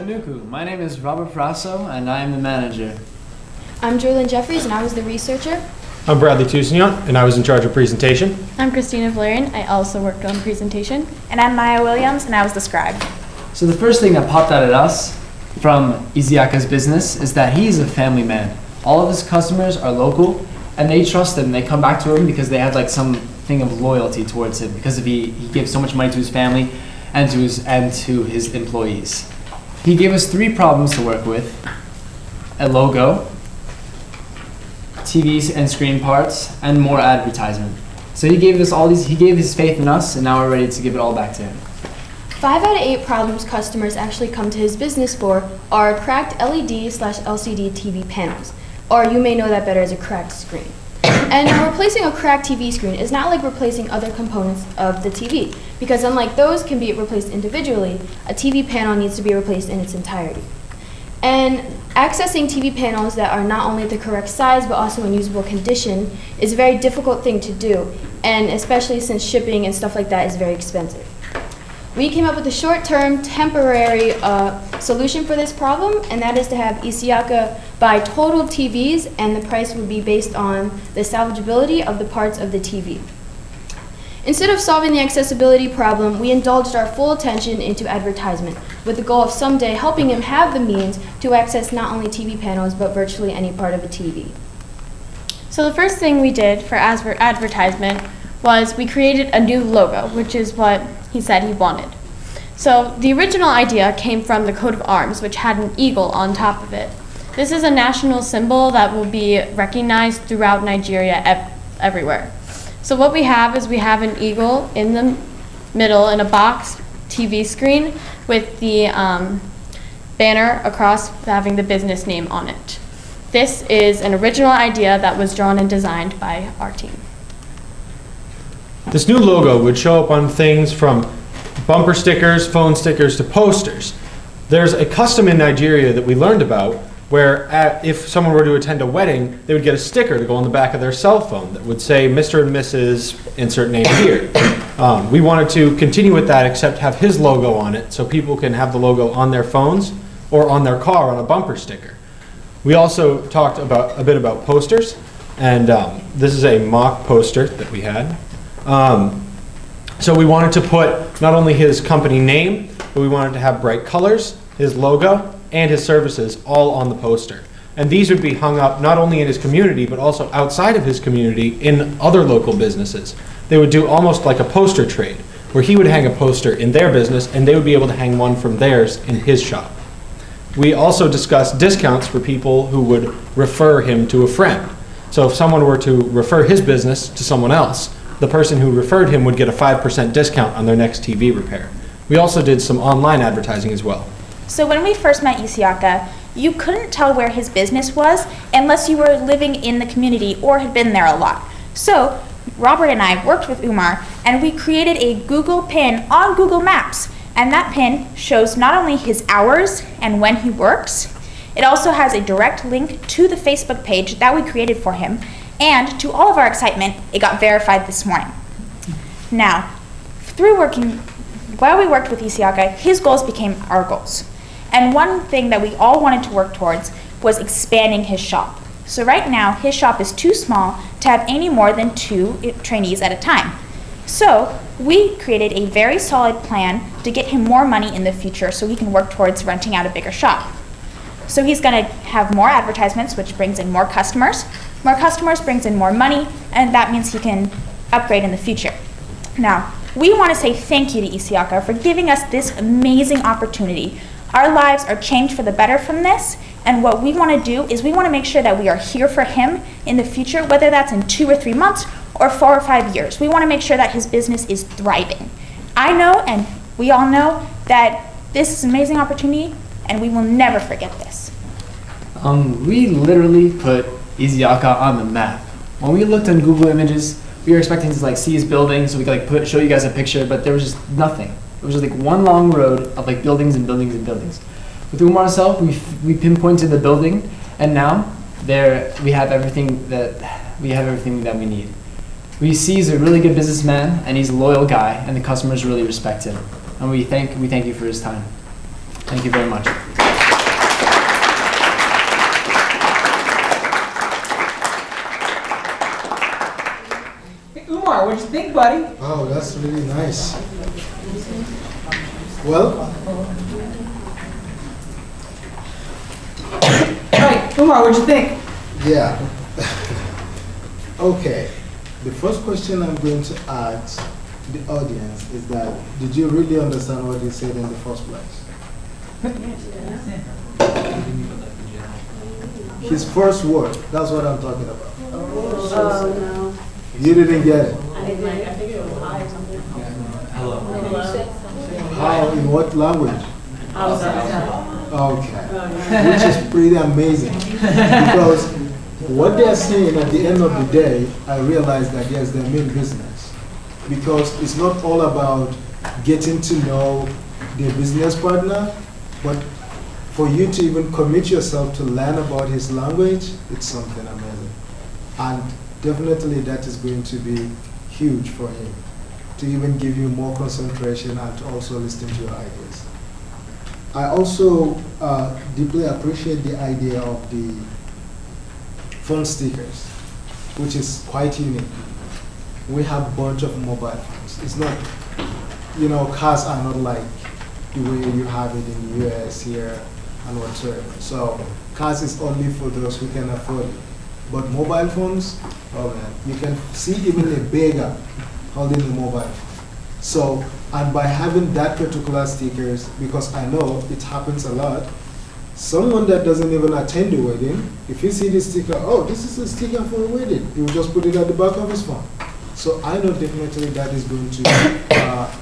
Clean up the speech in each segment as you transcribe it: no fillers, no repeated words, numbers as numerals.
Manuku. My name is Robert Prasso, and I am the manager. I'm Jordan Jeffries, and I was the researcher. I'm Bradley Toussaint, and I was in charge of presentation. I'm Christina Valerian. I also worked on presentation. And I'm Maya Williams, and I was the scribe. So the first thing that popped out at us from Iziaka's business is that he's a family man. All of his customers are local, and they trust him. They come back to him because they have like something of loyalty towards him because he gives so much money to his family and to his employees. He gave us 3 problems to work with: a logo, TVs and screen parts, and more advertisement. So he gave us all these. He gave his faith in us, and now we're ready to give it all back to him. 5 out of 8 problems customers actually come to his business for are cracked LED/LCD TV panels, or you may know that better as a cracked screen. And replacing a cracked TV screen is not like replacing other components of the TV, because unlike those can be replaced individually, a TV panel needs to be replaced in its entirety. And accessing TV panels that are not only the correct size but also in usable condition is a very difficult thing to do, and especially since shipping and stuff like that is very expensive. We came up with a short-term, temporary solution for this problem, and that is to have Iziaka buy total TVs, and the price would be based on the salvageability of the parts of the TV. Instead of solving the accessibility problem, we indulged our full attention into advertisement, with the goal of someday helping him have the means to access not only TV panels, but virtually any part of a TV. So the first thing we did for advertisement was we created a new logo, which is what he said he wanted. So the original idea came from the coat of arms, which had an eagle on top of it. This is a national symbol that will be recognized throughout Nigeria everywhere. So what we have is we have an eagle in the middle in a box TV screen with the banner across having the business name on it. This is an original idea that was drawn and designed by our team. This new logo would show up on things from bumper stickers, phone stickers, to posters. There's a custom in Nigeria that we learned about where if someone were to attend a wedding, they would get a sticker to go on the back of their cell phone that would say Mr. and Mrs. insert name here. We wanted to continue with that, except have his logo on it so people can have the logo on their phones or on their car on a bumper sticker. We also talked a bit about posters, and this is a mock poster that we had. So we wanted to put not only his company name, but we wanted to have bright colors, his logo, and his services all on the poster. And these would be hung up not only in his community, but also outside of his community in other local businesses. They would do almost like a poster trade, where he would hang a poster in their business, and they would be able to hang one from theirs in his shop. We also discussed discounts for people who would refer him to a friend. So if someone were to refer his business to someone else, the person who referred him would get a 5% discount on their next TV repair. We also did some online advertising as well. So when we first met Iziaka, you couldn't tell where his business was unless you were living in the community or had been there a lot. So Robert and I worked with Umar, and we created a Google pin on Google Maps. And that pin shows not only his hours and when he works, it also has a direct link to the Facebook page that we created for him. And to all of our excitement, it got verified this morning. Now, while we worked with Iziaka, his goals became our goals. And one thing that we all wanted to work towards was expanding his shop. So right now, his shop is too small to have any more than 2 trainees at a time. So we created a very solid plan to get him more money in the future so he can work towards renting out a bigger shop. So he's going to have more advertisements, which brings in more customers. More customers brings in more money, and that means he can upgrade in the future. Now, we want to say thank you to Iziaka for giving us this amazing opportunity. Our lives are changed for the better from this, and what we want to do is we want to make sure that we are here for him in the future, whether that's in 2 or 3 months or 4 or 5 years. We want to make sure that his business is thriving. I know, and we all know, that this is an amazing opportunity, and we will never forget this. We literally put Iziaka on the map. When we looked on Google Images, we were expecting to see his building so we could show you guys a picture, but there was just nothing. It was just one long road of buildings and buildings and buildings. With Umar himself, we pinpointed the building, and now we have everything that we need. We see he's a really good businessman, and he's a loyal guy, and the customers really respect him. And we thank you for his time. Thank you very much. Umar, what'd you think, buddy? Oh, that's really nice. Well, Right, Umar, what'd you think? yeah. Okay. The first question I'm going to ask the audience is that, did you really understand what he said in the first place? His first word, that's what I'm talking about. Oh, no. You didn't get it. I think it was high or something. Hello. How, in what language? Okay. Which is pretty amazing. Because what they're saying at the end of the day, I realize that yes, they mean business. Because it's not all about getting to know their business partner, but for you to even commit yourself to learn about his language, it's something amazing. And definitely that is going to be huge for him, to even give you more concentration and to also listen to your ideas. I also deeply appreciate the idea of the phone stickers, which is quite unique. We have a bunch of mobile phones. It's not, cars are not like the way you have it in the US here and whatsoever. So cars is only for those who can afford it. But mobile phones, oh man, you can see even a beggar holding a mobile phone. So, and by having that particular stickers, because I know it happens a lot, someone that doesn't even attend the wedding, if you see this sticker, oh, this is a sticker for a wedding, he will just put it at the back of his phone. So I know definitely that is going to,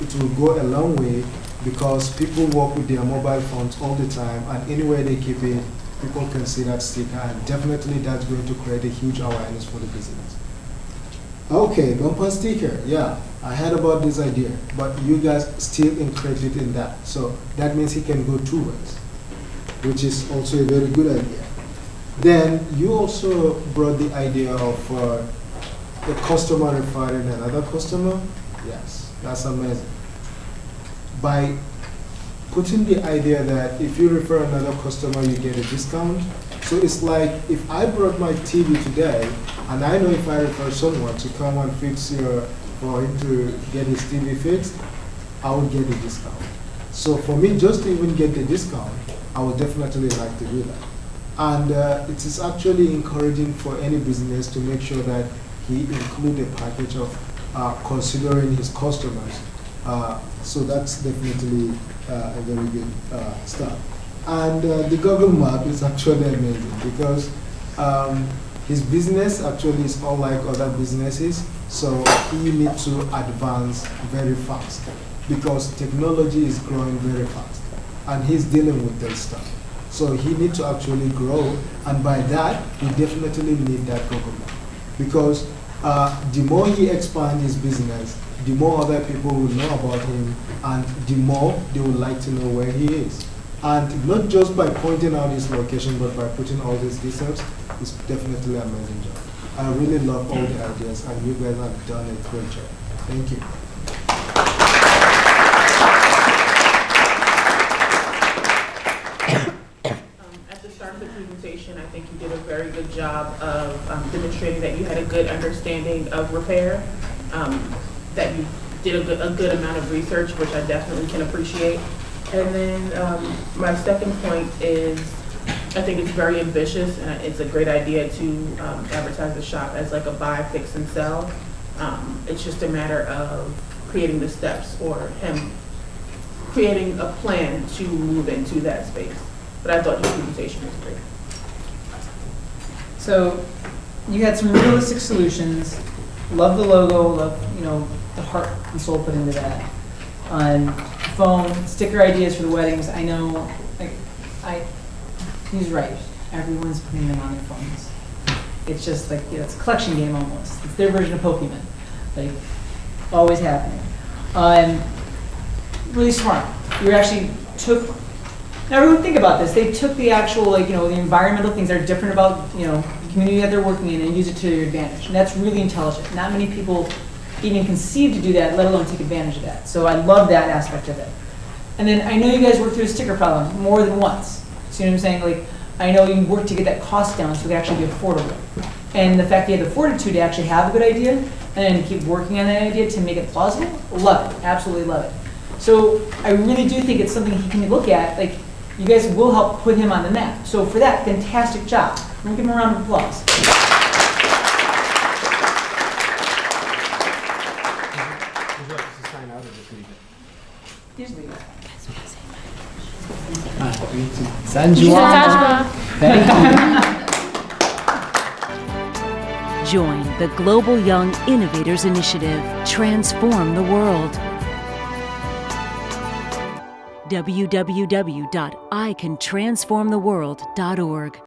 it will go a long way, because people work with their mobile phones all the time, and anywhere they keep it, people can see that sticker, and definitely that's going to create a huge awareness for the business. Okay, bumper sticker, yeah, I heard about this idea, but you guys still included in that. So that means he can go 2 ways, which is also a very good idea. Then you also brought the idea of a customer referring another customer. Yes, that's amazing. By putting the idea that if you refer another customer, you get a discount. So it's like if I brought my TV today, and I know if I refer someone to come and fix for him to get his TV fixed, I would get a discount. So for me, just to even get the discount, I would definitely like to do that. And it is actually encouraging for any business to make sure that he include a package of considering his customers. So that's definitely a very good start. And the Google Map is actually amazing, because his business actually is unlike other businesses, so he needs to advance very fast, because technology is growing very fast, and he's dealing with that stuff. So he needs to actually grow, and by that, he definitely need that Google Map, because the more he expands his business, the more other people will know about him, and the more they would like to know where he is. And not just by pointing out his location, but by putting all these details, it's definitely an amazing job. I really love all the ideas, and you guys have done a great job. Thank you. At the start of the presentation, I think you did a very good job of demonstrating that you had a good understanding of repair, that you did a good amount of research, which I definitely can appreciate. And then my second point is, I think it's very ambitious, and it's a great idea to advertise the shop as like a buy, fix, and sell. It's just a matter of creating the steps, or him creating a plan to move into that space. But I thought your presentation was great. So you had some realistic solutions. Love the logo, love the heart and soul put into that. Phone, sticker ideas for the weddings. I know, he's right. Everyone's putting them on their phones. It's just like, it's a collection game almost. It's their version of Pokemon. Like, always happening. Really smart. You actually took, now everyone think about this. They took the actual, the environmental things that are different about, the community that they're working in, and use it to their advantage. And that's really intelligent. Not many people even conceive to do that, let alone take advantage of that. So I love that aspect of it. And then I know you guys worked through a sticker problem more than once. See what I'm saying? I know you worked to get that cost down so it could actually be affordable. And the fact he had the fortitude to actually have a good idea and keep working on that idea to make it plausible, love it, absolutely love it. So I really do think it's something he can look at, like, you guys will help put him on the map. So for that, fantastic job. We'll give him a round of applause. Would you like us to sign out or just leave it? Just leave it. Sanjuan. Thank you. Join the Global Young Innovators Initiative. Transform the world. www.icantransformtheworld.org